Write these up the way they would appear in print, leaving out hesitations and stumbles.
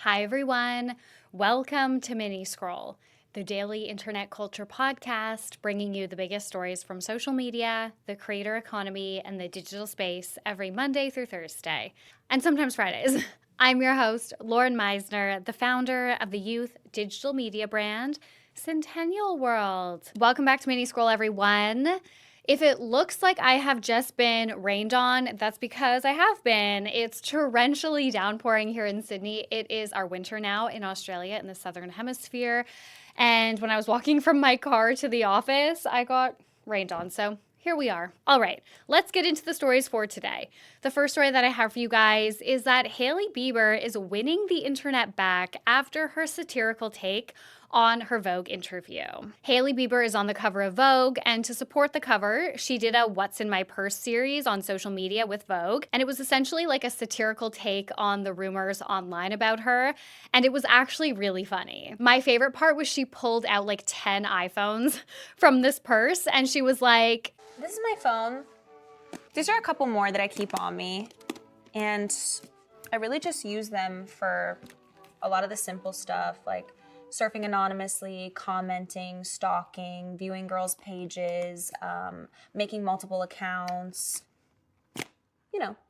Hi, everyone. Welcome to Mini Scroll, the daily internet culture podcast bringing you the biggest stories from social media, the creator economy, and the digital space every Monday through Thursday, and sometimes Fridays. I'm your host, Lauren Meisner, the founder of the youth digital media brand, Centennial World. Welcome back to Mini Scroll, everyone. If it looks like I have just been rained on, that's because I have been. It's torrentially downpouring here in Sydney. It is our winter now in Australia in the southern hemisphere. And when I was walking from my car to the office, I got rained on. So here we are. All right, let's get into the stories for today. The first story that I have for you guys is that Hailey Bieber is winning the internet back after her satirical take on her Vogue interview. Hailey Bieber is on the cover of Vogue, and to support the cover, she did a What's in My Purse series on social media with Vogue, and it was essentially like a satirical take on the rumors online about her, and it was actually really funny. My favorite part was she pulled out like 10 iPhones from this purse, and she was like, "This is my phone. These are a couple more that I keep on me, and I really just use them for a lot of the simple stuff like surfing anonymously, commenting, stalking, viewing girls' pages, making multiple accounts,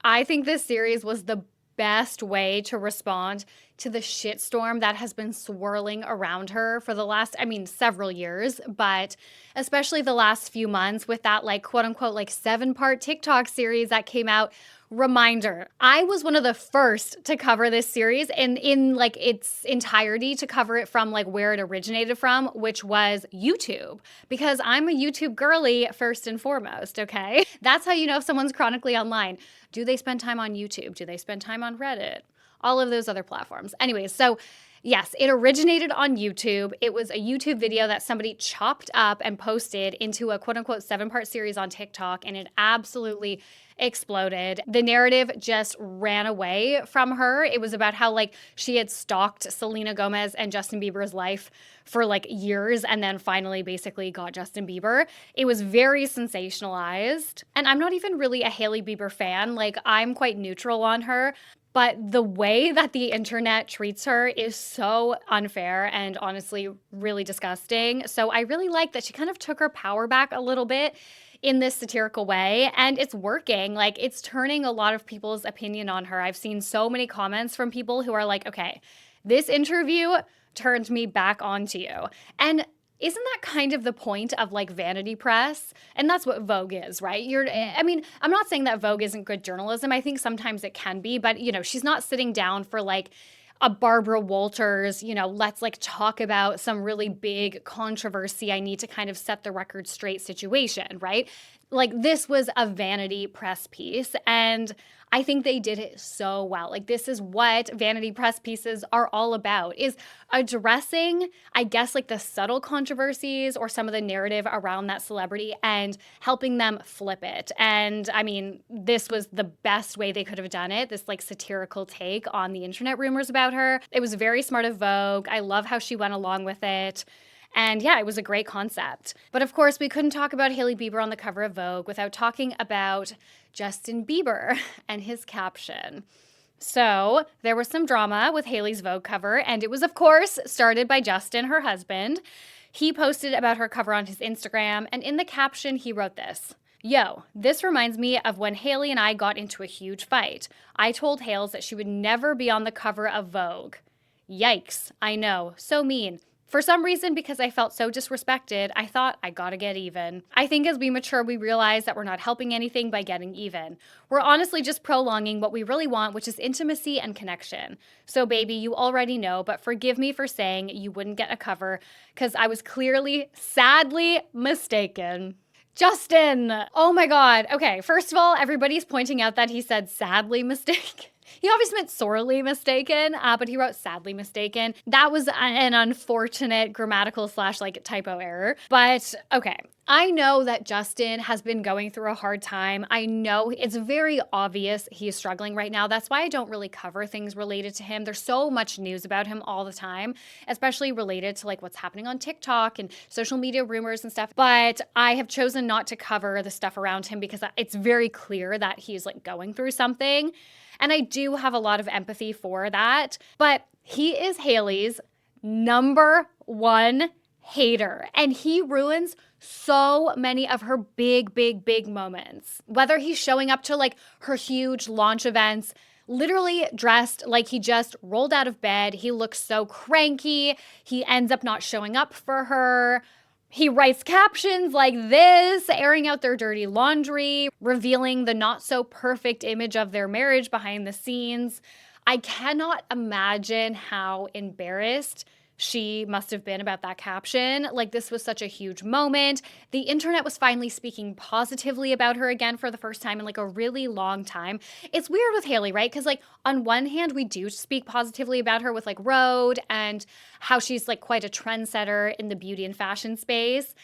I think this series was the best way to respond to the shitstorm that has been swirling around her for the last, several years, but especially the last few months with that like quote unquote like 7-part TikTok series that came out. Reminder, I was one of the first to cover this series and in like its entirety to cover it from like where it originated from, which was YouTube, because I'm a YouTube girly first and foremost, okay? That's how you know if someone's chronically online. Do they spend time on YouTube? Do they spend time on Reddit? All of those other platforms. Anyways, so yes, it originated on YouTube. It was a YouTube video that somebody chopped up and posted into a quote unquote 7-part series on TikTok, and it absolutely exploded. The narrative just ran away from her. It was about how like she had stalked Selena Gomez and Justin Bieber's life for like years and then finally basically got Justin Bieber. It was very sensationalized. And I'm not even really a Hailey Bieber fan. Like I'm quite neutral on her. But the way that the internet treats her is so unfair and honestly really disgusting. So I really like that she kind of took her power back a little bit in this satirical way, and it's working. Like it's turning a lot of people's opinion on her. I've seen so many comments from people who are like, okay, this interview turned me back onto you. And isn't that kind of the point of like vanity press? And that's what Vogue is, right? I'm not saying that Vogue isn't good journalism. I think sometimes it can be, but she's not sitting down for like a Barbara Walters, let's like talk about some really big controversy. I need to kind of set the record straight situation, right? Like this was a vanity press piece, and I think they did it so well. Like this is what vanity press pieces are all about, is addressing, I guess, like the subtle controversies or some of the narrative around that celebrity and helping them flip it. And I mean, this was the best way they could have done it, this like satirical take on the internet rumors about her. It was very smart of Vogue. I love how she went along with it. And yeah, it was a great concept. But of course, we couldn't talk about Hailey Bieber on the cover of Vogue without talking about Justin Bieber and his caption. So there was some drama with Hailey's Vogue cover, and it was, of course, started by Justin, her husband. He posted about her cover on his Instagram, and in the caption, he wrote this. Yo, this reminds me of when Hailey and I got into a huge fight. I told Hales that she would never be on the cover of Vogue. Yikes, I know, so mean. For some reason, because I felt so disrespected, I thought I gotta get even. I think as we mature, we realize that we're not helping anything by getting even. We're honestly just prolonging what we really want, which is intimacy and connection. So baby, you already know, but forgive me for saying you wouldn't get a cover because I was clearly, sadly mistaken. Justin! Oh my God. Okay, first of all, everybody's pointing out that he said sadly mistaken. He obviously meant sorely mistaken, but he wrote sadly mistaken. That was an unfortunate grammatical / like typo error. But okay, I know that Justin has been going through a hard time. I know it's very obvious he is struggling right now. That's why I don't really cover things related to him. There's so much news about him all the time, especially related to like what's happening on TikTok and social media rumors and stuff. But I have chosen not to cover the stuff around him because it's very clear that he's like going through something. And I do have a lot of empathy for that. But He is Hailey's number one hater, and he ruins so many of her big, big, big moments. Whether he's showing up to like her huge launch events, literally dressed like he just rolled out of bed. He looks so cranky. He ends up not showing up for her. He writes captions like this, airing out their dirty laundry, revealing the not so perfect image of their marriage behind the scenes. I cannot imagine how embarrassed she must have been about that caption. Like, this was such a huge moment. The internet was finally speaking positively about her again for the first time in like a really long time. It's weird with Hailey, right? Because, like, on one hand, we do speak positively about her with like Rhode and how she's like quite a trendsetter in the beauty and fashion space.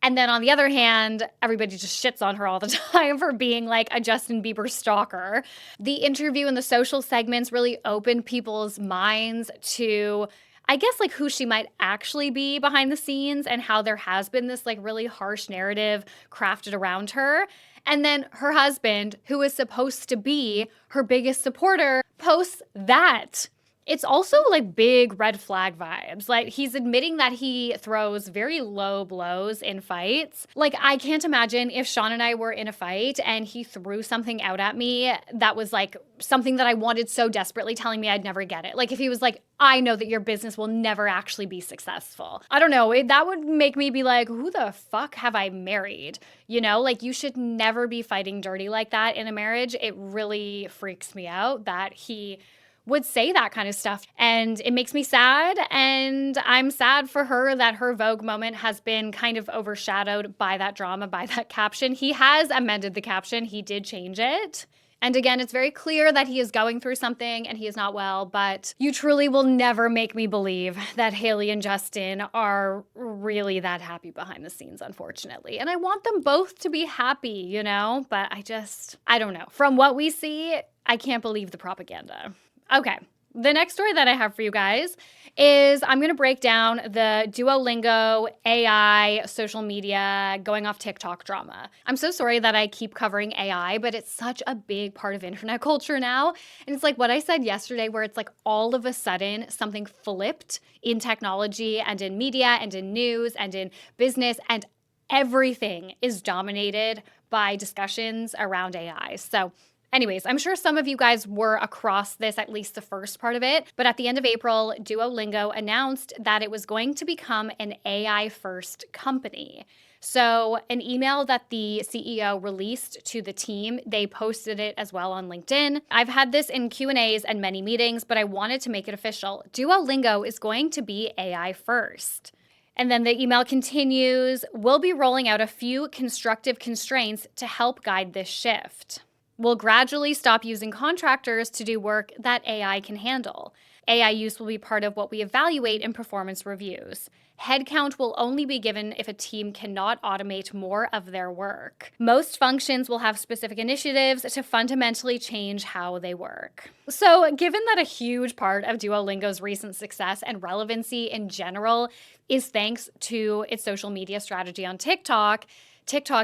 And then on the other hand, everybody just shits on her all the time for being like a Justin Bieber stalker. The interview and the social segments really opened people's minds to, I guess, like who she might actually be behind the scenes and how there has been this like really harsh narrative crafted around her. And then her husband, who is supposed to be her biggest supporter, posts that. It's also like big red flag vibes. Like, he's admitting that he throws very low blows in fights. Like, I can't imagine if Sean and I were in a fight and he threw something out at me that was like something that I wanted so desperately, telling me I'd never get it. Like, if he was like, I know that your business will never actually be successful. I don't know. That would make me be like, who the fuck have I married? You know, like, you should never be fighting dirty like that in a marriage. It really freaks me out that he would say that kind of stuff. And it makes me sad. And I'm sad for her that her Vogue moment has been kind of overshadowed by that drama, by that caption. He has amended the caption, he did change it. And again, it's very clear that he is going through something and he is not well, but you truly will never make me believe that Hailey and Justin are really that happy behind the scenes, unfortunately. And I want them both to be happy, you know, but I don't know. From what we see, I can't believe the propaganda. Okay, the next story that I have for you guys is I'm going to break down the Duolingo AI social media going off TikTok drama. I'm so sorry that I keep covering AI, but it's such a big part of internet culture now. And it's like what I said yesterday, where it's like all of a sudden something flipped in technology and in media and in news and in business, and everything is dominated by discussions around AI. So anyways, I'm sure some of you guys were across this, at least the first part of it. But at the end of April, Duolingo announced that it was going to become an AI first company. So an email that the CEO released to the team, they posted it as well on LinkedIn. I've had this in Q&As and many meetings, but I wanted to make it official. Duolingo is going to be AI first. And then the email continues, we'll be rolling out a few constructive constraints to help guide this shift. We'll gradually stop using contractors to do work that AI can handle. AI use will be part of what we evaluate in performance reviews. Headcount will only be given if a team cannot automate more of their work. Most functions will have specific initiatives to fundamentally change how they work. So, given that a huge part of Duolingo's recent success and relevancy in general is thanks to its social media strategy on TikTok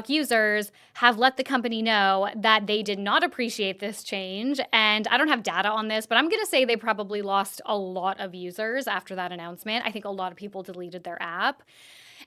users have let the company know that they did not appreciate this change. And I don't have data on this, but I'm going to say they probably lost a lot of users after that announcement. I think a lot of people deleted their app.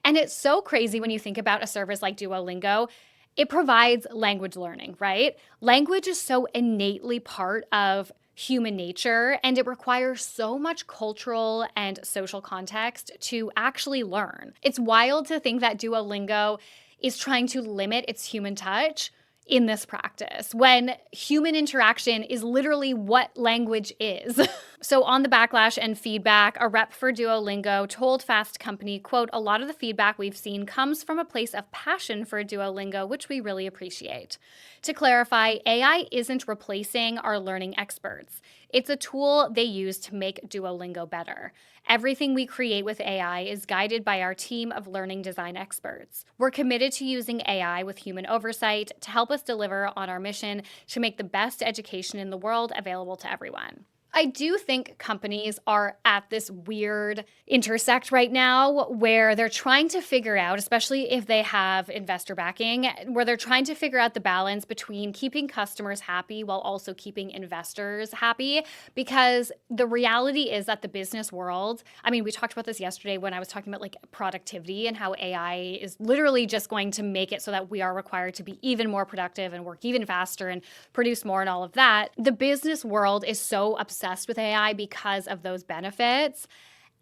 And it's so crazy when you think about a service like Duolingo. It provides language learning, right? Language is so innately part of human nature, and it requires so much cultural and social context to actually learn. It's wild to think that Duolingo is trying to limit its human touch in this practice when human interaction is literally what language is. So on the backlash and feedback, a rep for Duolingo told Fast Company, quote, a lot of the feedback we've seen comes from a place of passion for Duolingo, which we really appreciate. To clarify, AI isn't replacing our learning experts. It's a tool they use to make Duolingo better. Everything we create with AI is guided by our team of learning design experts. We're committed to using AI with human oversight to help us deliver on our mission to make the best education in the world available to everyone. I do think companies are at this weird intersect right now where they're trying to figure out, especially if they have investor backing, where they're trying to figure out the balance between keeping customers happy while also keeping investors happy. Because the reality is that the business world, I mean, we talked about this yesterday when I was talking about like productivity and how AI is literally just going to make it so that we are required to be even more productive and work even faster and produce more and all of that. The business world is so obsessed with AI because of those benefits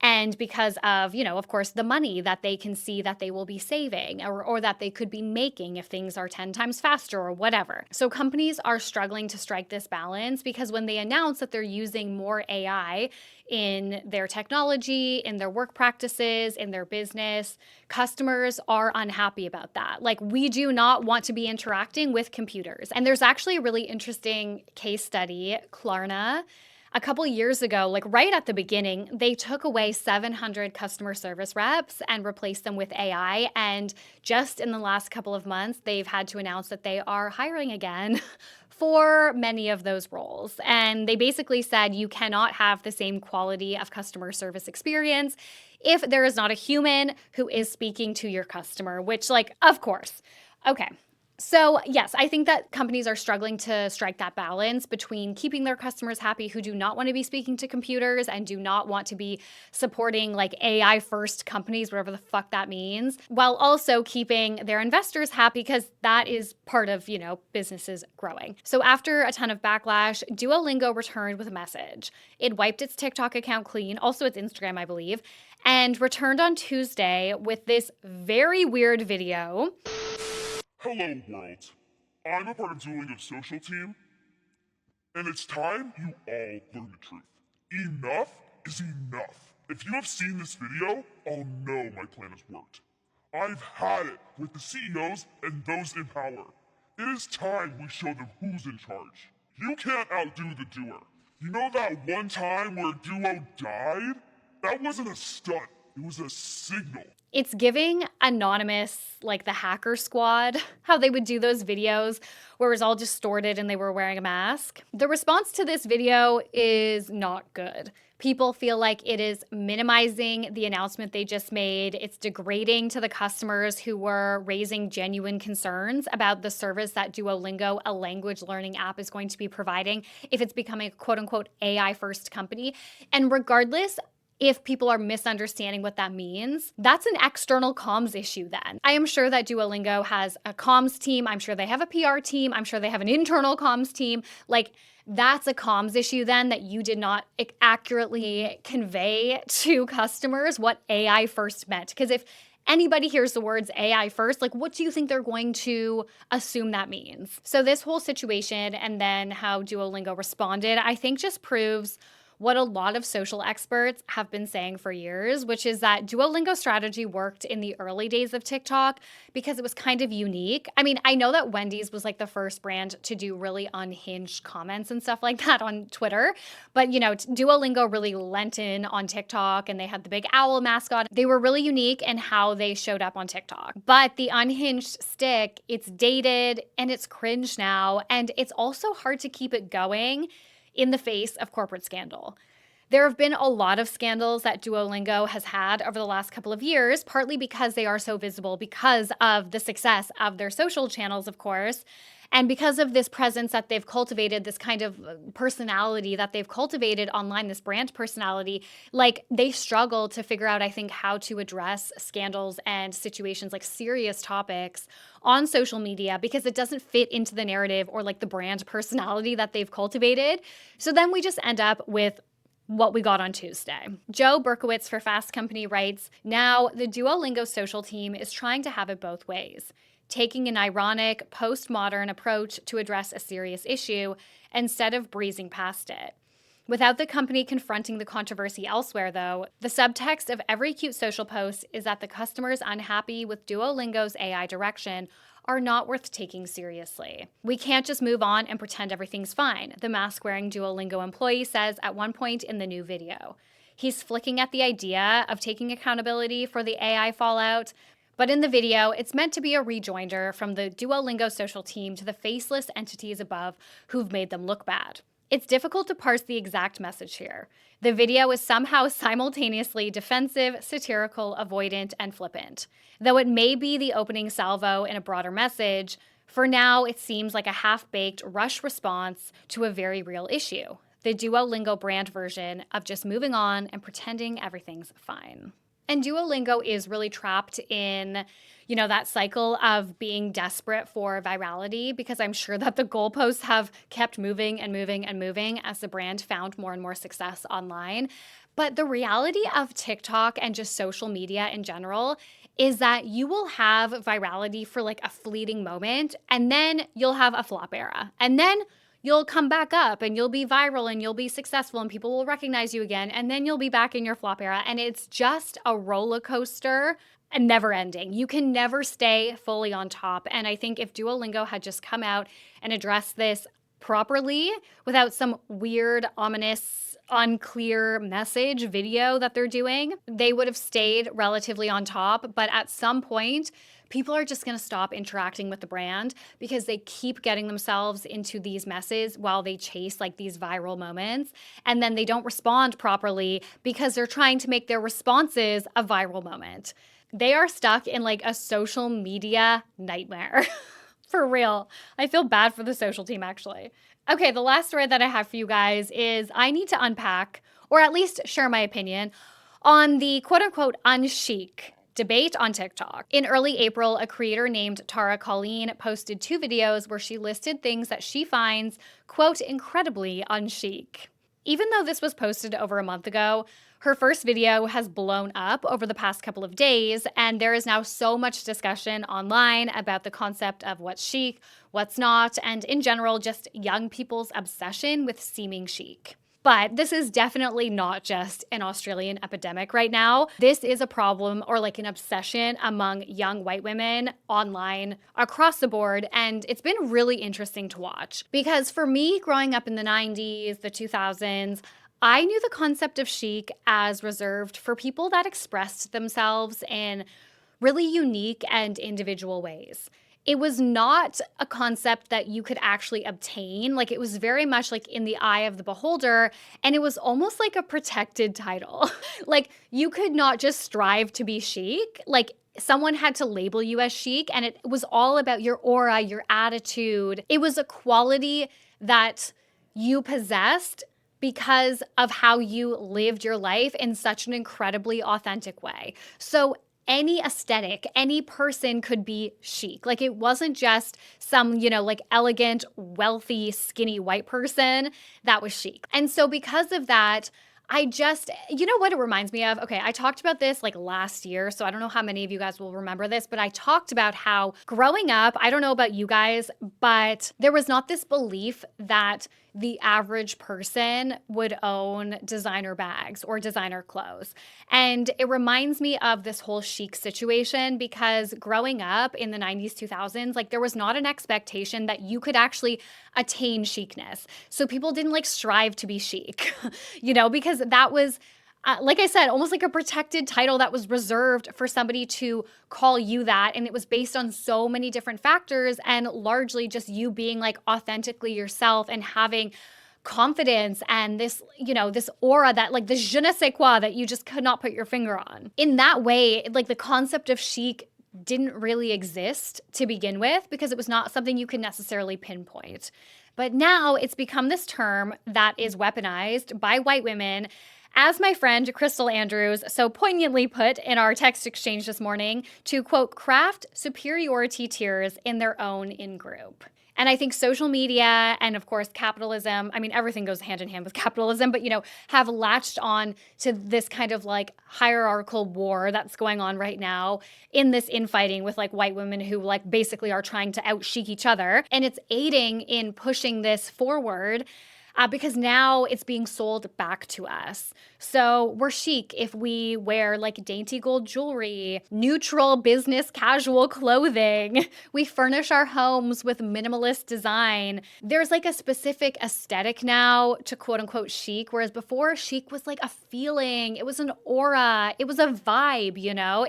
and because of, of course, the money that they can see that they will be saving or that they could be making if things are 10 times faster or whatever. So companies are struggling to strike this balance because when they announce that they're using more AI in their technology, in their work practices, in their business, customers are unhappy about that. Like, we do not want to be interacting with computers. And there's actually a really interesting case study, Klarna. A couple years ago, like right at the beginning, they took away 700 customer service reps and replaced them with AI. And just in the last couple of months, they've had to announce that they are hiring again for many of those roles. And they basically said you cannot have the same quality of customer service experience if there is not a human who is speaking to your customer, which, like, of course. Okay. So, yes, I think that companies are struggling to strike that balance between keeping their customers happy who do not want to be speaking to computers and do not want to be supporting like AI first companies, whatever the fuck that means, while also keeping their investors happy because that is part of, businesses growing. So, after a ton of backlash, Duolingo returned with a message. It wiped its TikTok account clean, also its Instagram, I believe, and returned on Tuesday with this very weird video. Hello, world. I'm a part of Duolingo's social team, and it's time you all learn the truth. Enough is enough. If you have seen this video, I'll know my plan has worked. I've had it with the CEOs and those in power. It is time we show them who's in charge. You can't outdo the doer. You know that one time where Duo died? That wasn't a stunt, it was a signal. It's giving Anonymous, like the hacker squad, how they would do those videos where it was all distorted and they were wearing a mask. The response to this video is not good. People feel like it is minimizing the announcement they just made. It's degrading to the customers who were raising genuine concerns about the service that Duolingo, a language learning app, is going to be providing if it's becoming a quote unquote AI first company. And regardless if people are misunderstanding what that means, that's an external comms issue then. I am sure that Duolingo has a comms team. I'm sure they have a PR team. I'm sure they have an internal comms team. Like, that's a comms issue then that you did not accurately convey to customers what AI first meant. Because if anybody hears the words AI first, like, what do you think they're going to assume that means? So this whole situation and then how Duolingo responded, I think just proves what a lot of social experts have been saying for years, which is that Duolingo's strategy worked in the early days of TikTok because it was kind of unique. I mean, I know that Wendy's was like the first brand to do really unhinged comments and stuff like that on Twitter, but Duolingo really lent in on TikTok and they had the big owl mascot. They were really unique in how they showed up on TikTok. But the unhinged stick, it's dated and it's cringe now, and it's also hard to keep it going in the face of corporate scandal. There have been a lot of scandals that Duolingo has had over the last couple of years, partly because they are so visible because of the success of their social channels, of course, and because of this presence that they've cultivated, this kind of personality that they've cultivated online, this brand personality. Like, they struggle to figure out, I think, how to address scandals and situations, like serious topics, on social media because it doesn't fit into the narrative or like the brand personality that they've cultivated. So then we just end up with what we got on Tuesday. Joe Berkowitz for Fast Company writes, now the Duolingo social team is trying to have it both ways, taking an ironic, postmodern approach to address a serious issue instead of breezing past it. Without the company confronting the controversy elsewhere, though, the subtext of every cute social post is that the customers unhappy with Duolingo's AI direction are not worth taking seriously. We can't just move on and pretend everything's fine, the mask-wearing Duolingo employee says at one point in the new video. He's flicking at the idea of taking accountability for the AI fallout, but in the video, it's meant to be a rejoinder from the Duolingo social team to the faceless entities above who've made them look bad. It's difficult to parse the exact message here. The video is somehow simultaneously defensive, satirical, avoidant, and flippant. Though it may be the opening salvo in a broader message, for now it seems like a half-baked rush response to a very real issue. The Duolingo brand version of just moving on and pretending everything's fine. And Duolingo is really trapped in, that cycle of being desperate for virality, because I'm sure that the goalposts have kept moving and moving and moving as the brand found more and more success online. But the reality of TikTok and just social media in general is that you will have virality for like a fleeting moment, and then you'll have a flop era. And then you'll come back up and you'll be viral and you'll be successful and people will recognize you again. And then you'll be back in your flop era. And it's just a roller coaster and never ending. You can never stay fully on top. And I think if Duolingo had just come out and addressed this properly without some weird, ominous, unclear message video that they're doing, they would have stayed relatively on top. But at some point, people are just going to stop interacting with the brand because they keep getting themselves into these messes while they chase like these viral moments. And then they don't respond properly because they're trying to make their responses a viral moment. They are stuck in like a social media nightmare. For real. I feel bad for the social team, actually. Okay, the last story that I have for you guys is I need to unpack, or at least share my opinion, on the quote-unquote unchic debate on TikTok. In early April, a creator named Tara Colleen posted 2 videos where she listed things that she finds, quote, incredibly unchic. Even though this was posted over a month ago, her first video has blown up over the past couple of days, and there is now so much discussion online about the concept of what's chic, what's not, and in general, just young people's obsession with seeming chic. But this is definitely not just an Australian epidemic right now. This is a problem or like an obsession among young white women online across the board. And it's been really interesting to watch because for me, growing up in the 90s, the 2000s, I knew the concept of chic as reserved for people that expressed themselves in really unique and individual ways. It was not a concept that you could actually obtain. Like, it was very much like in the eye of the beholder, and it was almost like a protected title. Like, you could not just strive to be chic. Like, someone had to label you as chic, and it was all about your aura, your attitude. It was a quality that you possessed because of how you lived your life in such an incredibly authentic way. So any aesthetic, any person could be chic. Like, it wasn't just some, like elegant, wealthy, skinny white person that was chic. And so because of that, I just, what it reminds me of? Okay, I talked about this like last year, so I don't know how many of you guys will remember this, but I talked about how growing up, I don't know about you guys, but there was not this belief that the average person would own designer bags or designer clothes. And it reminds me of this whole chic situation because growing up in the 90s, 2000s, like there was not an expectation that you could actually attain chicness. So people didn't like strive to be chic, because that was like I said, almost like a protected title that was reserved for somebody to call you that. And it was based on so many different factors and largely just you being like authentically yourself and having confidence and this, this aura that like the je ne sais quoi that you just could not put your finger on. In that way, like the concept of chic didn't really exist to begin with because it was not something you could necessarily pinpoint. But now it's become this term that is weaponized by white women. As my friend Crystal Andrews so poignantly put in our text exchange this morning, to quote, craft superiority tiers in their own in-group. And I think social media and, of course, capitalism, I mean, everything goes hand in hand with capitalism, but, have latched on to this kind of like hierarchical war that's going on right now in this infighting with like white women who like basically are trying to out-chic each other. And it's aiding in pushing this forward. Because now it's being sold back to us. So we're chic if we wear like dainty gold jewelry, neutral business casual clothing. We furnish our homes with minimalist design. There's like a specific aesthetic now to quote unquote chic, whereas before chic was like a feeling, it was an aura, it was a vibe,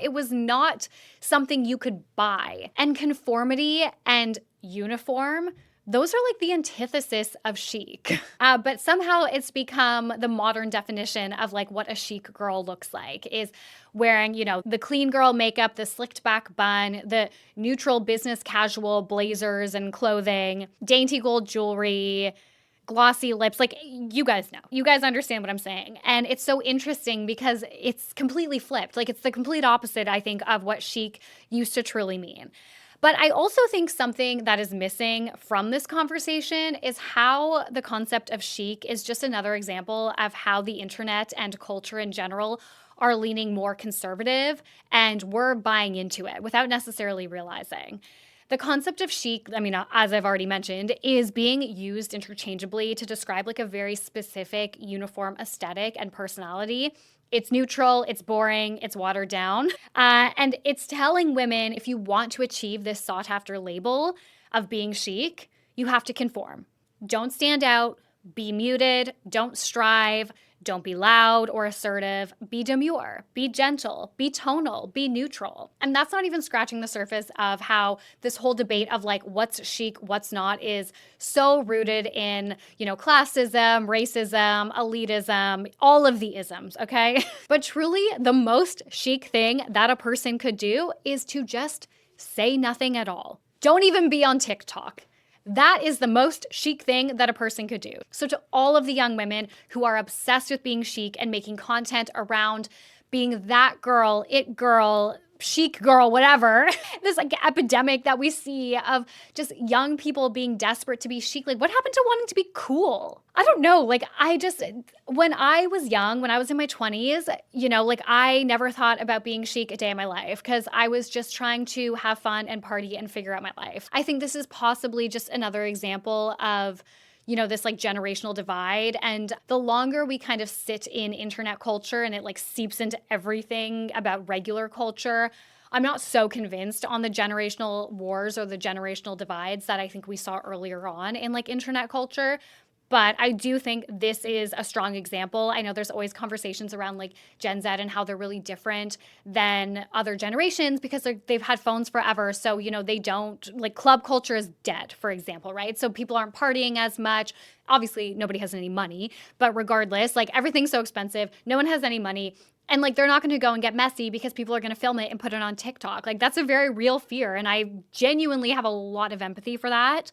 It was not something you could buy. And conformity and uniform those are like the antithesis of chic. But somehow it's become the modern definition of like what a chic girl looks like is wearing, the clean girl makeup, the slicked back bun, the neutral business casual blazers and clothing, dainty gold jewelry, glossy lips. Like, you guys know. You guys understand what I'm saying. And it's so interesting because it's completely flipped. Like, it's the complete opposite, I think, of what chic used to truly mean. But I also think something that is missing from this conversation is how the concept of chic is just another example of how the internet and culture in general are leaning more conservative, and we're buying into it without necessarily realizing. The concept of chic, I mean, as I've already mentioned, is being used interchangeably to describe like a very specific uniform aesthetic and personality. It's neutral, it's boring, it's watered down. And it's telling women, if you want to achieve this sought after label of being chic, you have to conform. Don't stand out, be muted, don't strive, don't be loud or assertive, be demure, be gentle, be tonal, be neutral. And that's not even scratching the surface of how this whole debate of like what's chic, what's not is so rooted in, classism, racism, elitism, all of the isms, okay? But truly, the most chic thing that a person could do is to just say nothing at all. Don't even be on TikTok. That is the most chic thing that a person could do. So to all of the young women who are obsessed with being chic and making content around being that girl, it girl, chic girl, whatever, this like epidemic that we see of just young people being desperate to be chic. Like, what happened to wanting to be cool? I don't know. Like, when I was young, when I was in my 20s, like I never thought about being chic a day in my life because I was just trying to have fun and party and figure out my life. I think this is possibly just another example of this like generational divide. And the longer we kind of sit in internet culture and it like seeps into everything about regular culture, I'm not so convinced on the generational wars or the generational divides that I think we saw earlier on in like internet culture. But I do think this is a strong example. I know there's always conversations around like Gen Z and how they're really different than other generations because they've had phones forever. So, they don't, like club culture is dead, for example, right? So people aren't partying as much. Obviously, nobody has any money. But regardless, like everything's so expensive. No one has any money. And like they're not going to go and get messy because people are going to film it and put it on TikTok. Like that's a very real fear. And I genuinely have a lot of empathy for that.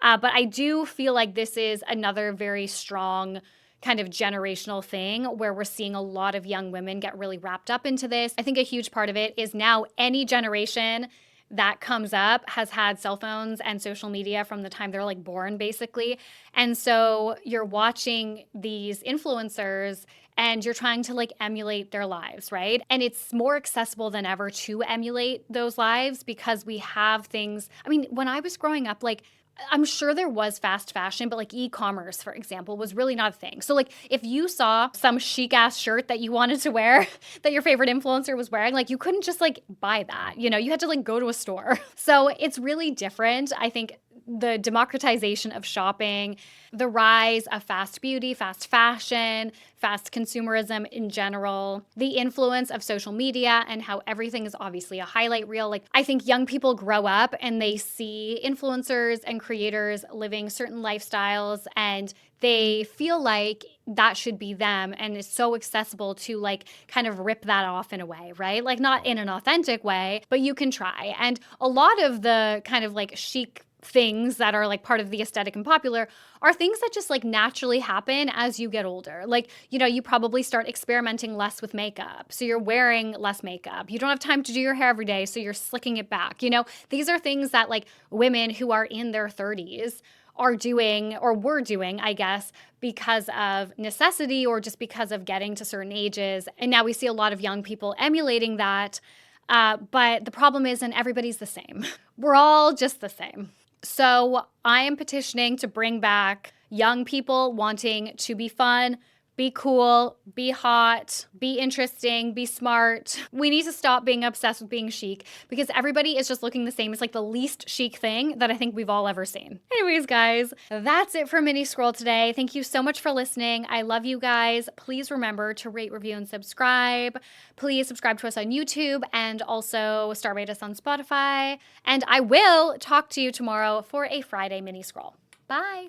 But I do feel like this is another very strong kind of generational thing where we're seeing a lot of young women get really wrapped up into this. I think a huge part of it is now any generation that comes up has had cell phones and social media from the time they're like born, basically. And so you're watching these influencers and you're trying to like emulate their lives, right? And it's more accessible than ever to emulate those lives because we have things. I mean, when I was growing up, like I'm sure there was fast fashion, but like e-commerce, for example, was really not a thing. So like if you saw some chic ass shirt that you wanted to wear that your favorite influencer was wearing, like you couldn't just like buy that, you had to like go to a store. So it's really different. I think the democratization of shopping, the rise of fast beauty, fast fashion, fast consumerism in general, the influence of social media and how everything is obviously a highlight reel. Like I think young people grow up and they see influencers and creators living certain lifestyles and they feel like that should be them and it's so accessible to like kind of rip that off in a way, right? Like not in an authentic way, but you can try. And a lot of the kind of like chic things that are like part of the aesthetic and popular are things that just like naturally happen as you get older. Like, you probably start experimenting less with makeup. So you're wearing less makeup. You don't have time to do your hair every day. So you're slicking it back. These are things that like women who are in their 30s are doing or were doing, I guess, because of necessity or just because of getting to certain ages. And now we see a lot of young people emulating that. But the problem is, and everybody's the same. We're all just the same. So I am petitioning to bring back young people wanting to be fun, be cool, be hot, be interesting, be smart. We need to stop being obsessed with being chic because everybody is just looking the same. It's like the least chic thing that I think we've all ever seen. Anyways, guys, that's it for Mini Scroll today. Thank you so much for listening. I love you guys. Please remember to rate, review, and subscribe. Please subscribe to us on YouTube and also star rate us on Spotify. And I will talk to you tomorrow for a Friday Mini Scroll. Bye.